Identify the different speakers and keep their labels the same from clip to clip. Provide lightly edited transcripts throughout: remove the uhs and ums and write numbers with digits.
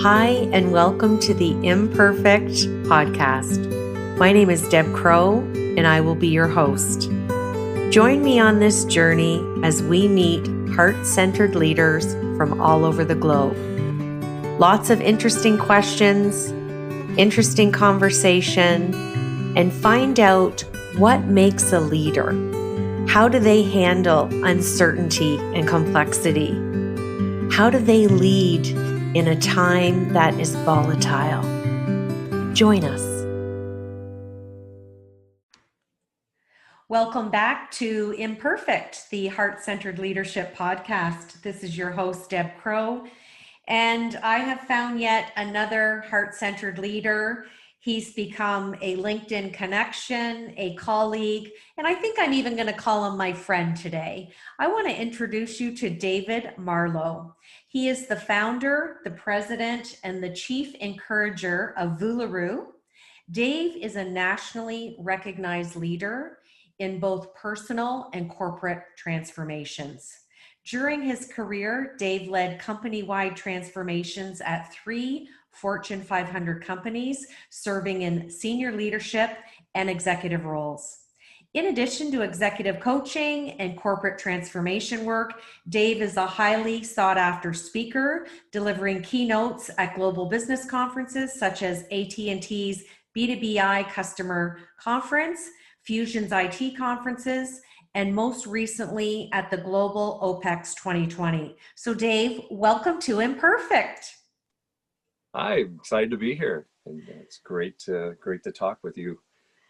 Speaker 1: Hi, and welcome to the Imperfect podcast. My name is Deb Crow, and I will be your host. Join me on this journey as we meet heart-centered leaders from all over the globe. Lots of interesting questions, interesting conversation, and find out what makes a leader. How do they handle uncertainty and complexity? How do they lead in a time that is volatile? Join us. Welcome back to Imperfect, the Heart-Centered Leadership Podcast. This is your host, Deb Crow, and I have found yet another heart-centered leader. He's become a LinkedIn connection, a colleague, and I think I'm even going to call him my friend today. I want to introduce you to David Marlow. He is the founder, the president, and the chief encourager of VLURU. Dave is a nationally recognized leader in both personal and corporate transformations. During his career, Dave led company-wide transformations at 3 Fortune 500 companies, serving in senior leadership and executive roles. In addition to executive coaching and corporate transformation work, Dave is a highly sought-after speaker, delivering keynotes at global business conferences such as AT&T's B2BI Customer Conference, Fusion's IT conferences, and most recently at the Global OPEX2020. So Dave, welcome to Imperfect.
Speaker 2: Hi, I'm excited to be here, and it's great to talk with you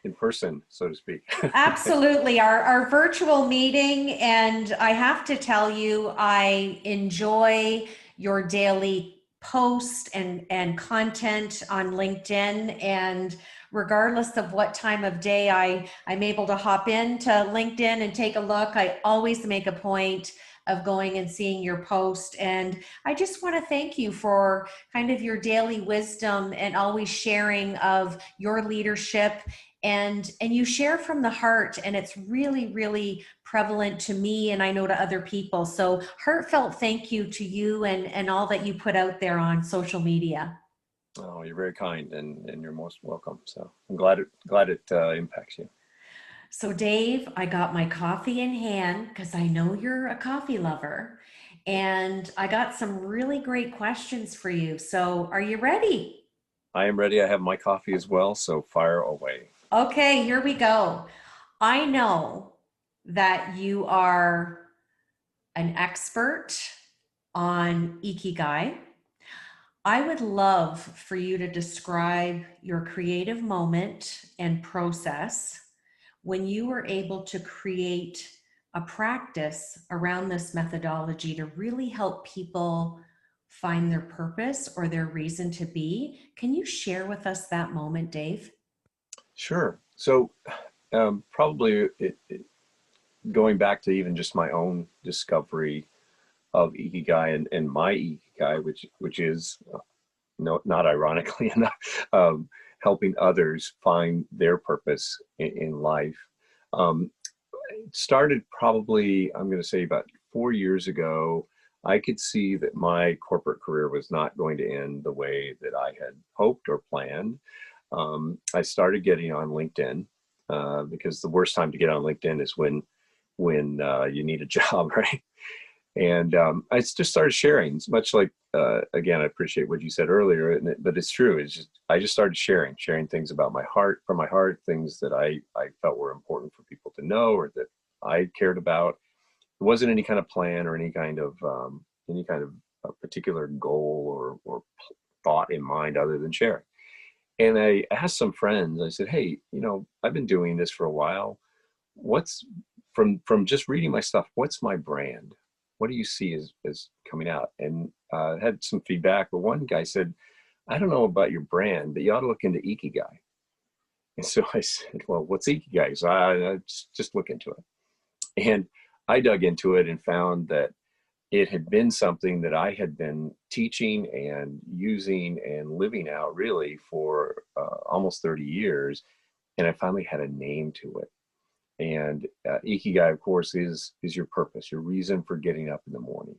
Speaker 2: in person, so to speak.
Speaker 1: Absolutely, our virtual meeting, and I have to tell you, I enjoy your daily post and content on LinkedIn, and regardless of what time of day I'm able to hop into LinkedIn and take a look, I always make a point of going and seeing your post. And I just want to thank you for kind of your daily wisdom and always sharing of your leadership. And you share from the heart, and it's really prevalent to me, and I know to other people. So heartfelt thank you to you and all that you put out there on social media.
Speaker 2: Oh, you're very kind, and you're most welcome. So I'm glad it impacts you.
Speaker 1: So Dave, I got my coffee in hand because I know you're a coffee lover, and I got some really great questions for you. So are you ready?
Speaker 2: I am ready. I have my coffee as well, so fire away.
Speaker 1: Okay, here we go. I know that you are an expert on Ikigai. I would love for you to describe your creative moment and process when you were able to create a practice around this methodology to really help people find their purpose or their reason to be. Can you share with us that moment, Dave?
Speaker 2: Sure. So probably going back to even just my own discovery of Ikigai and my Ikigai, which is no, not ironically enough, helping others find their purpose in life. It started probably, I'm going to say about 4 years ago. I could see that my corporate career was not going to end the way that I had hoped or planned. I started getting on LinkedIn because the worst time to get on LinkedIn is when you need a job, right? And I just started sharing. It's much like, again, I appreciate what you said earlier, but it's true. I just started sharing things about my heart, from my heart, things that I felt were important for people to know or that I cared about. It wasn't any kind of plan or any kind of a particular goal or thought in mind other than sharing. And I asked some friends, I said, hey, I've been doing this for a while. What's from just reading my stuff, what's my brand? What do you see as coming out? And had some feedback, but one guy said, I don't know about your brand, but you ought to look into Ikigai. And so I said, well, what's Ikigai? So I just look into it. And I dug into it and found that it had been something that I had been teaching and using and living out really for almost 30 years. And I finally had a name to it. And Ikigai, of course, is your purpose, your reason for getting up in the morning.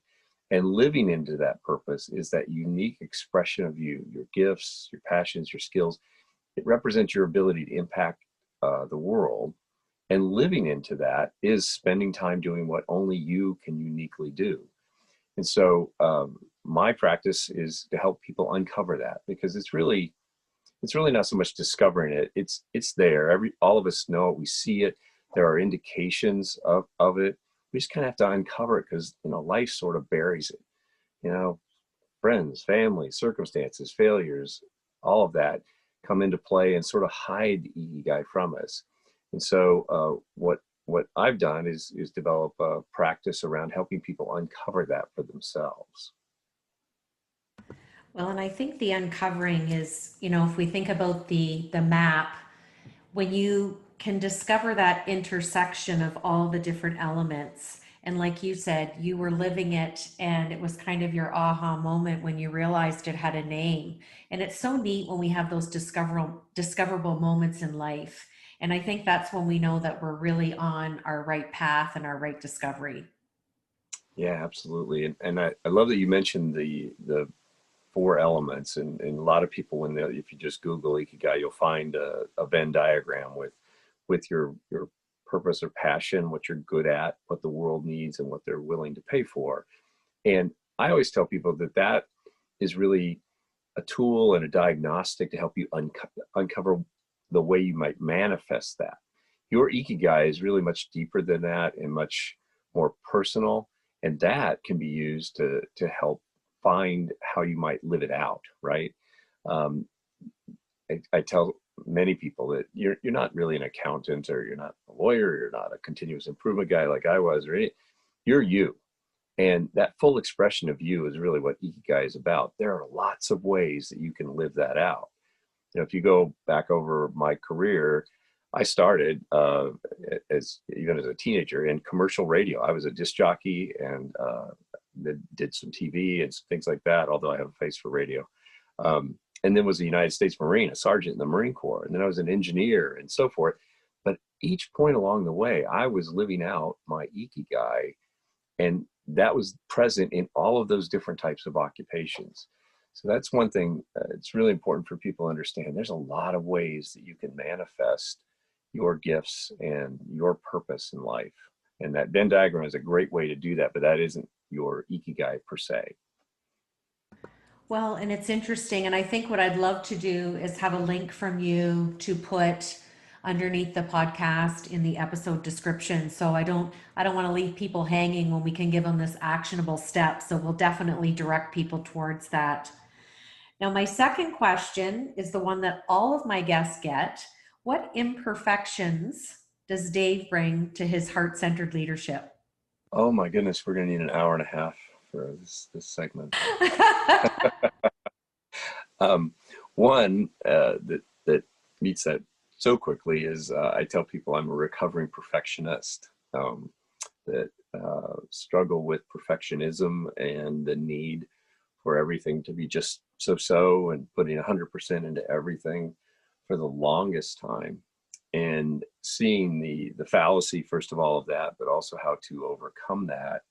Speaker 2: And living into that purpose is that unique expression of you, your gifts, your passions, your skills. It represents your ability to impact the world. And living into that is spending time doing what only you can uniquely do. And so my practice is to help people uncover that, because it's really not so much discovering it. It's there. All of us know it. We see it. There are indications of it. We just kind of have to uncover it, because life sort of buries it. Friends, family, circumstances, failures, all of that come into play and sort of hide the Ikigai from us. And so what I've done is develop a practice around helping people uncover that for themselves.
Speaker 1: Well, and I think the uncovering is, if we think about the map, when you can discover that intersection of all the different elements, and like you said, you were living it, and it was kind of your aha moment when you realized it had a name. And it's so neat when we have those discoverable moments in life. And I think that's when we know that we're really on our right path and our right discovery.
Speaker 2: Yeah, absolutely. And I love that you mentioned the four elements, and a lot of people, if you just Google Ikigai, you'll find a Venn diagram with your purpose or passion, what you're good at, what the world needs, and what they're willing to pay for. And I always tell people that is really a tool and a diagnostic to help you uncover the way you might manifest that. Your Ikigai is really much deeper than that and much more personal, and that can be used to help find how you might live it out, right? I tell many people that you're not really an accountant, or you're not a lawyer, you're not a continuous improvement guy like I was, or you're you. And that full expression of you is really what Ikigai is about. There are lots of ways that you can live that out. If you go back over my career, I started even as a teenager in commercial radio. I was a disc jockey and did some TV and things like that, although I have a face for radio. And then was a United States Marine, a sergeant in the Marine Corps. And then I was an engineer and so forth. But each point along the way, I was living out my Ikigai. And that was present in all of those different types of occupations. So that's one thing. It's really important for people to understand. There's a lot of ways that you can manifest your gifts and your purpose in life. And that Venn diagram is a great way to do that, but that isn't your Ikigai per se.
Speaker 1: Well, and it's interesting. And I think what I'd love to do is have a link from you to put underneath the podcast in the episode description. So I don't want to leave people hanging when we can give them this actionable step. So we'll definitely direct people towards that. Now, my second question is the one that all of my guests get. What imperfections does Dave bring to his heart-centered leadership?
Speaker 2: Oh my goodness, we're going to need an hour and a half for this segment. One that meets that so quickly is I tell people I'm a recovering perfectionist, that struggle with perfectionism and the need for everything to be just so and putting 100% into everything for the longest time, and seeing the fallacy, first of all, of that, but also how to overcome that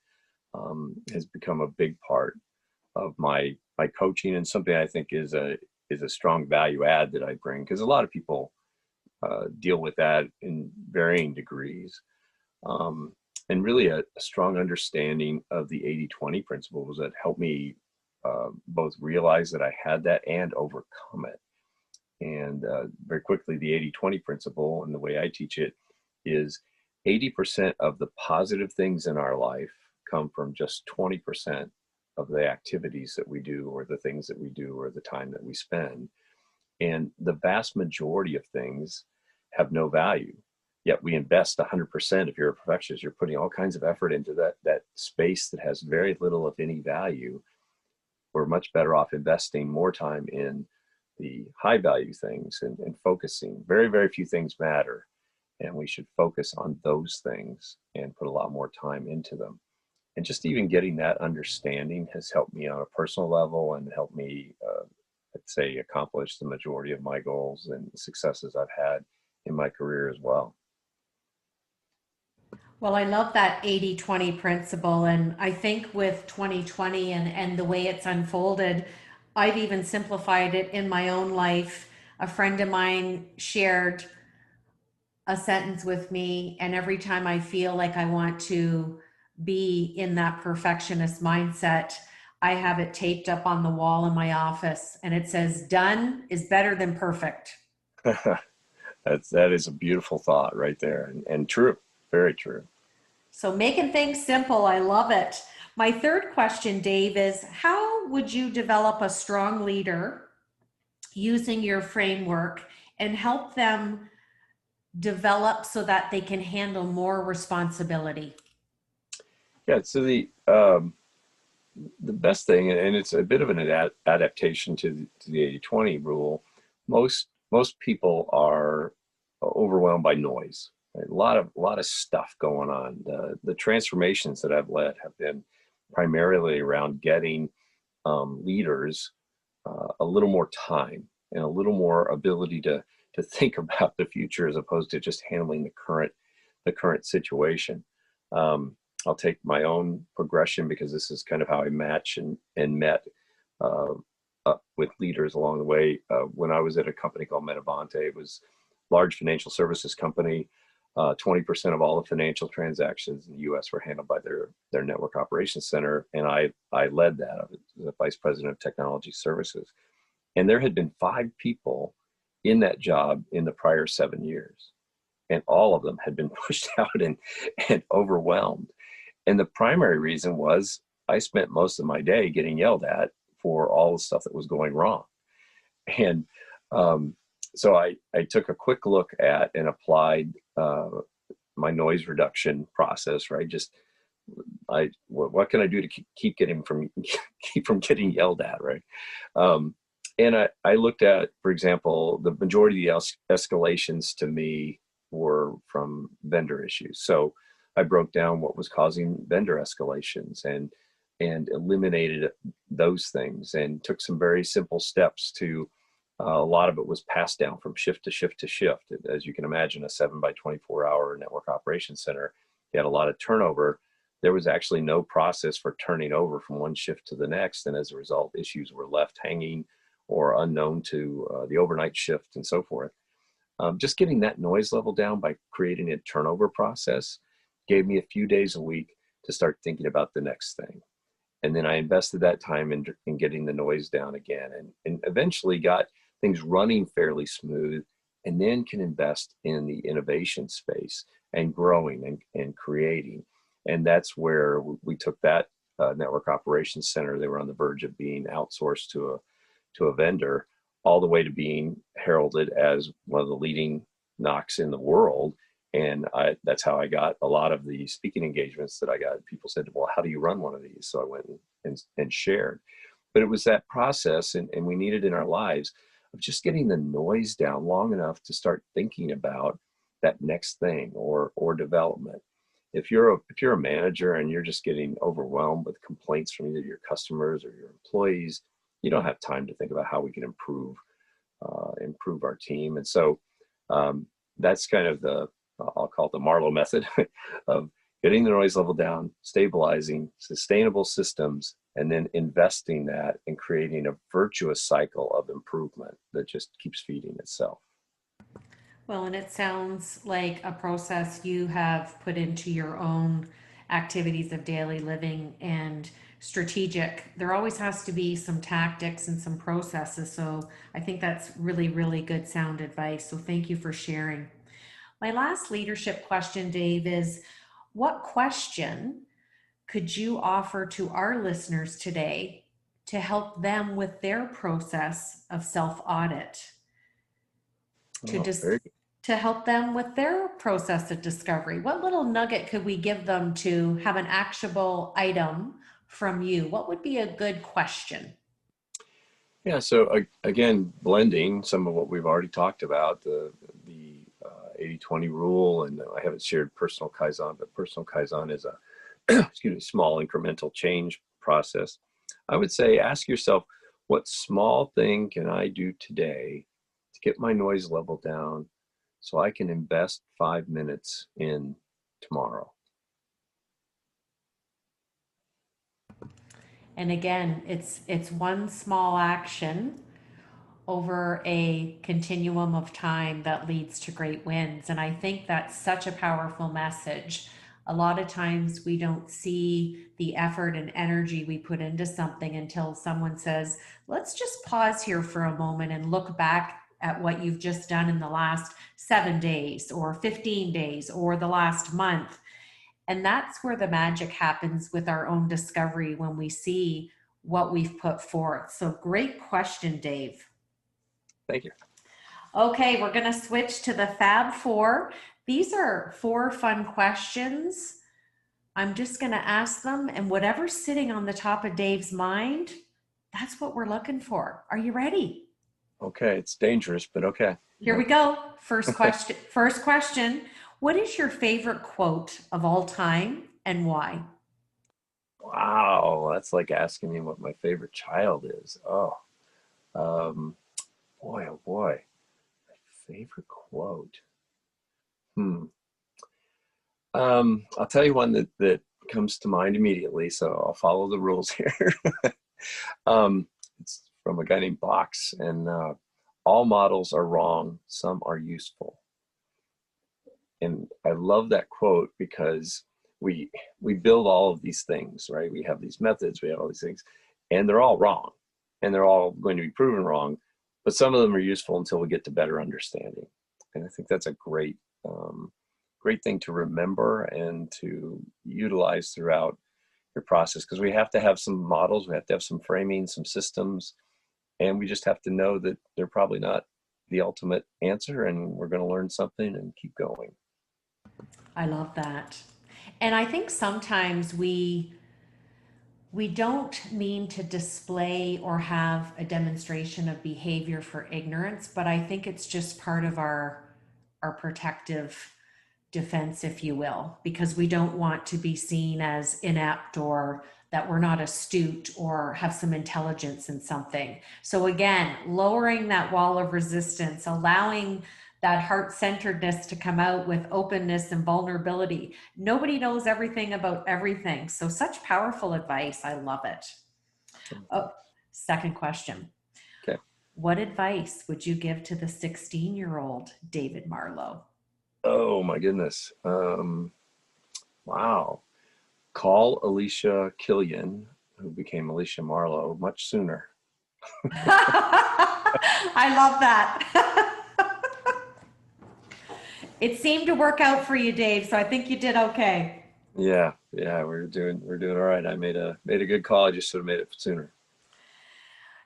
Speaker 2: has become a big part of my coaching, and something I think is a strong value add that I bring, because a lot of people deal with that in varying degrees. And really a strong understanding of the 80-20 principles that help me both realize that I had that and overcome it. And very quickly, the 80-20 principle, and the way I teach it, is 80% of the positive things in our life come from just 20% of the activities that we do, or the things that we do, or the time that we spend. And the vast majority of things have no value. Yet we invest 100%. If you're a perfectionist, you're putting all kinds of effort into that space that has very little, if any, value. We're much better off investing more time in the high value things and focusing. Very, very few things matter. And we should focus on those things and put a lot more time into them. And just even getting that understanding has helped me on a personal level, and helped me, I'd say, accomplish the majority of my goals and successes I've had in my career as well.
Speaker 1: Well, I love that 80-20 principle. And I think with 2020 and the way it's unfolded, I've even simplified it in my own life. A friend of mine shared a sentence with me, and every time I feel like I want to be in that perfectionist mindset, I have it taped up on the wall in my office, and it says, "Done is better than perfect."
Speaker 2: That is a beautiful thought right there, and true, very true.
Speaker 1: So making things simple, I love it. My third question, Dave, is how would you develop a strong leader using your framework and help them develop so that they can handle more responsibility?
Speaker 2: Yeah, so the best thing, and it's a bit of an adaptation to the 80-20 rule. Most people are overwhelmed by noise. Right? A lot of stuff going on. The transformations that I've led have been primarily around getting leaders a little more time and a little more ability to think about the future as opposed to just handling the current situation. I'll take my own progression because this is kind of how I match and met uh, with leaders along the way. When I was at a company called Metavante, it was a large financial services company. 20% of all the financial transactions in the U.S. were handled by their network operations center, and I led that. I was the vice president of technology services, and there had been 5 people in that job in the prior 7 years, and all of them had been pushed out and overwhelmed. And the primary reason was I spent most of my day getting yelled at for all the stuff that was going wrong. And so I took a quick look at and applied my noise reduction process, right? Just what can I do to keep keep from getting yelled at, right? And I looked at, for example, the majority of the escalations to me were from vendor issues. So I broke down what was causing vendor escalations and eliminated those things and took some very simple steps to a lot of it was passed down from shift to shift to shift. As you can imagine, a 7 by 24 hour network operations center, you had a lot of turnover. There was actually no process for turning over from one shift to the next. And as a result, issues were left hanging or unknown to the overnight shift and so forth. Just getting that noise level down by creating a turnover process gave me a few days a week to start thinking about the next thing. And then I invested that time in getting the noise down again and eventually got things running fairly smooth, and then can invest in the innovation space and growing and creating. And that's where we took that network operations center. They were on the verge of being outsourced to a vendor, all the way to being heralded as one of the leading NOCs in the world. And that's how I got a lot of the speaking engagements that I got. People said, well, how do you run one of these? So I went and shared. But it was that process, and we need it in our lives, of just getting the noise down long enough to start thinking about that next thing or development. If you're a manager and you're just getting overwhelmed with complaints from either your customers or your employees, you don't have time to think about how we can improve our team. And so that's kind of I'll call it the Marlow method of getting the noise level down, stabilizing sustainable systems, and then investing that and creating a virtuous cycle of improvement that just keeps feeding itself.
Speaker 1: Well, and it sounds like a process you have put into your own activities of daily living and strategic. There always has to be some tactics and some processes. So I think that's really, really good sound advice. So thank you for sharing. My last leadership question, Dave, is what question could you offer to our listeners today to help them with their process of self-audit? To
Speaker 2: Oh,
Speaker 1: just
Speaker 2: very good.
Speaker 1: to help them with their process of discovery. What little nugget could we give them to have an actionable item from you? What would be a good question?
Speaker 2: Yeah. So again, blending some of what we've already talked about, the 80-20 rule, and I haven't shared personal Kaizen, but personal Kaizen is a excuse me, small incremental change process. I would say ask yourself, what small thing can I do today to get my noise level down so I can invest 5 minutes in tomorrow?
Speaker 1: And again, it's one small action over a continuum of time that leads to great wins. And I think that's such a powerful message. A lot of times we don't see the effort and energy we put into something until someone says, let's just pause here for a moment and look back at what you've just done in the last 7 days or 15 days or the last month. And that's where the magic happens with our own discovery when we see what we've put forth. So great question, Dave.
Speaker 2: Thank you.
Speaker 1: Okay, we're going to switch to the Fab Four. These are 4 fun questions. I'm just going to ask them, and whatever's sitting on the top of Dave's mind, that's what we're looking for. Are you ready?
Speaker 2: Okay, it's dangerous, but okay.
Speaker 1: Here we go. First question. First question. What is your favorite quote of all time and why?
Speaker 2: Wow, that's like asking me what my favorite child is. Oh, boy, oh boy. My favorite quote. I'll tell you one that comes to mind immediately, so I'll follow the rules here. It's from a guy named Box, and all models are wrong, some are useful. And I love that quote because we build all of these things, right? We have these methods, we have all these things, and they're all wrong, and they're all going to be proven wrong, but some of them are useful until we get to better understanding. And I think that's a great thing to remember and to utilize throughout your process, because we have to have some models, we have to have some framing, some systems, and we just have to know that they're probably not the ultimate answer, and we're going to learn something and keep going.
Speaker 1: I love that. And I think sometimes we don't mean to display or have a demonstration of behavior for ignorance, but I think it's just part of our protective defense, if you will, because we don't want to be seen as inept or that we're not astute or have some intelligence in something. So again, lowering that wall of resistance, allowing that heart-centeredness to come out with openness and vulnerability. Nobody knows everything about everything. So such powerful advice. I love it. Oh, second question.
Speaker 2: Okay.
Speaker 1: What advice would you give to the 16-year-old David Marlow?
Speaker 2: Oh my goodness. Wow. Call Alicia Killian, who became Alicia Marlow, much sooner.
Speaker 1: I love that. It seemed to work out for you, Dave, so I think you did okay.
Speaker 2: Yeah, we're doing all right. I made a good call. I just should have made it sooner.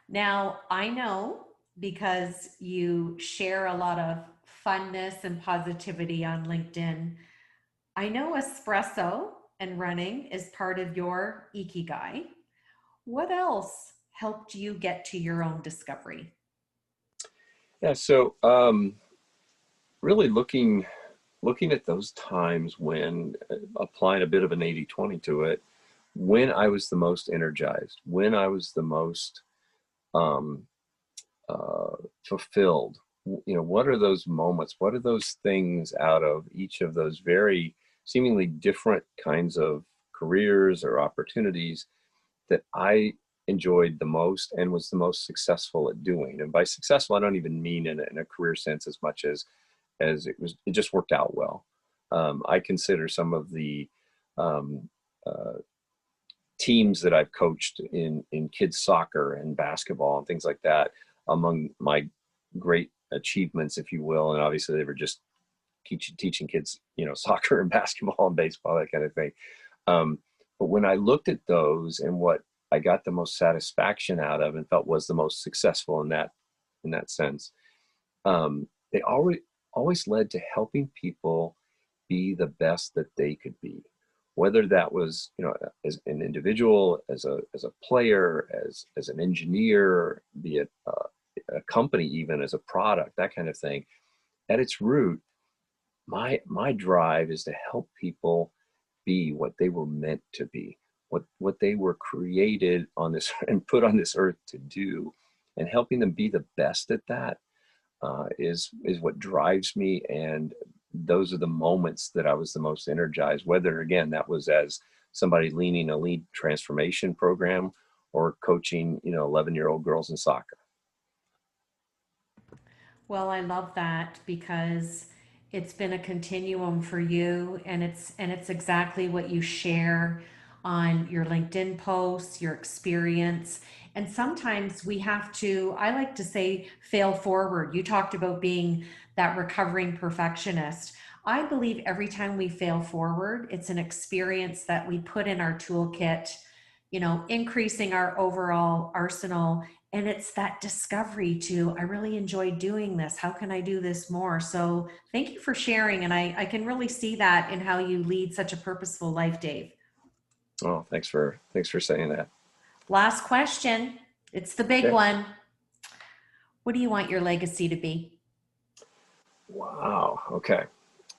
Speaker 1: Now, I know because you share a lot of funness and positivity on LinkedIn. I know espresso and running is part of your Ikigai. What else helped you get to your own discovery?
Speaker 2: Yeah, so really looking at those times when applying a bit of an 80-20 to it, when I was the most energized, when I was the most fulfilled. What are those moments? What are those things out of each of those very seemingly different kinds of careers or opportunities that I enjoyed the most and was the most successful at doing? And by successful, I don't even mean in a career sense as much as it just worked out well. I consider some of the teams that I've coached in kids soccer and basketball and things like that among my great achievements, if you will. And obviously they were just teaching kids, soccer and basketball and baseball, that kind of thing. But when I looked at those and what I got the most satisfaction out of and felt was the most successful in that sense, they always led to helping people be the best that they could be, whether that was, as an individual, as a player, as an engineer, be it a company, even as a product, that kind of thing. At its root, my drive is to help people be what they were meant to be, what they were created on this and put on this earth to do, and helping them be the best at that is what drives me. And those are the moments that I was the most energized, whether again that was as somebody leading a lead transformation program, or coaching, 11-year-old girls in soccer.
Speaker 1: Well, I love that because it's been a continuum for you, and it's exactly what you share on your LinkedIn posts, your experience. And sometimes we have to, I like to say, fail forward. You talked about being that recovering perfectionist. I believe every time we fail forward, it's an experience that we put in our toolkit, increasing our overall arsenal. And it's that discovery to, I really enjoyed doing this. How can I do this more? So thank you for sharing. And I can really see that in how you lead such a purposeful life, Dave.
Speaker 2: Oh, thanks for saying that.
Speaker 1: Last question. It's the big
Speaker 2: Okay.
Speaker 1: one. What do you want your legacy to be?
Speaker 2: Wow. Okay.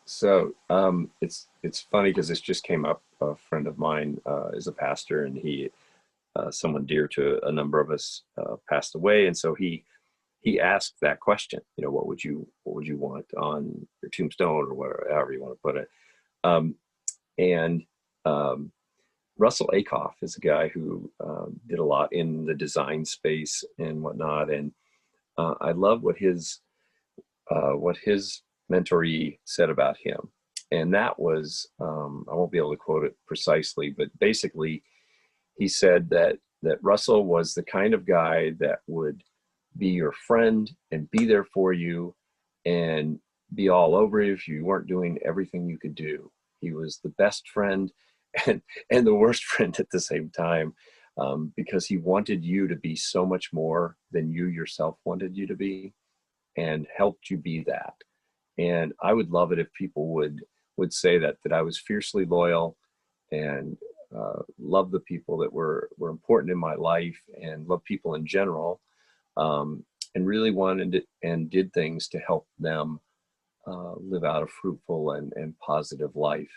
Speaker 2: So it's funny because this just came up. A friend of mine is a pastor, and he someone dear to a number of us passed away, and so he asked that question. What would you want on your tombstone, or whatever, however you want to put it. And Russell Acuff is a guy who did a lot in the design space and whatnot, and I love what his mentoree said about him. And that was, I won't be able to quote it precisely, but basically he said that Russell was the kind of guy that would be your friend and be there for you and be all over you if you weren't doing everything you could do. He was the best friend and the worst friend at the same time, because he wanted you to be so much more than you yourself wanted you to be, and helped you be that. And I would love it if people would say that I was fiercely loyal and love the people that were important in my life, and love people in general, and really wanted and did things to help them live out a fruitful and positive life,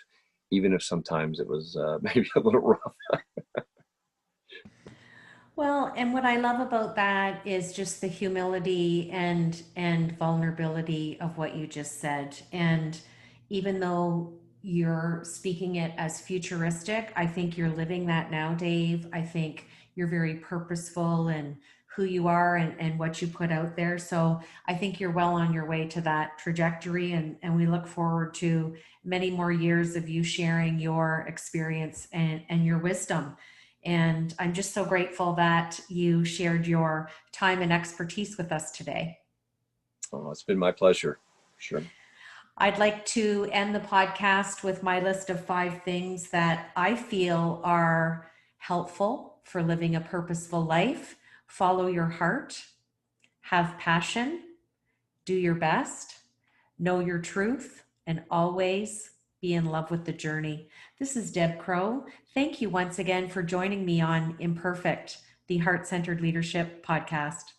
Speaker 2: even if sometimes it was maybe a little rough.
Speaker 1: Well, and what I love about that is just the humility and vulnerability of what you just said. And even though you're speaking it as futuristic, I think you're living that now, Dave. I think you're very purposeful in who you are and what you put out there. So I think you're well on your way to that trajectory. And we look forward to many more years of you sharing your experience and your wisdom. And I'm just so grateful that you shared your time and expertise with us today.
Speaker 2: Oh, it's been my pleasure. Sure.
Speaker 1: I'd like to end the podcast with my list of 5 things that I feel are helpful for living a purposeful life. Follow your heart, have passion, do your best, know your truth, and always be in love with the journey. This is Deb Crow. Thank you once again for joining me on Imperfect, the Heart-Centered Leadership Podcast.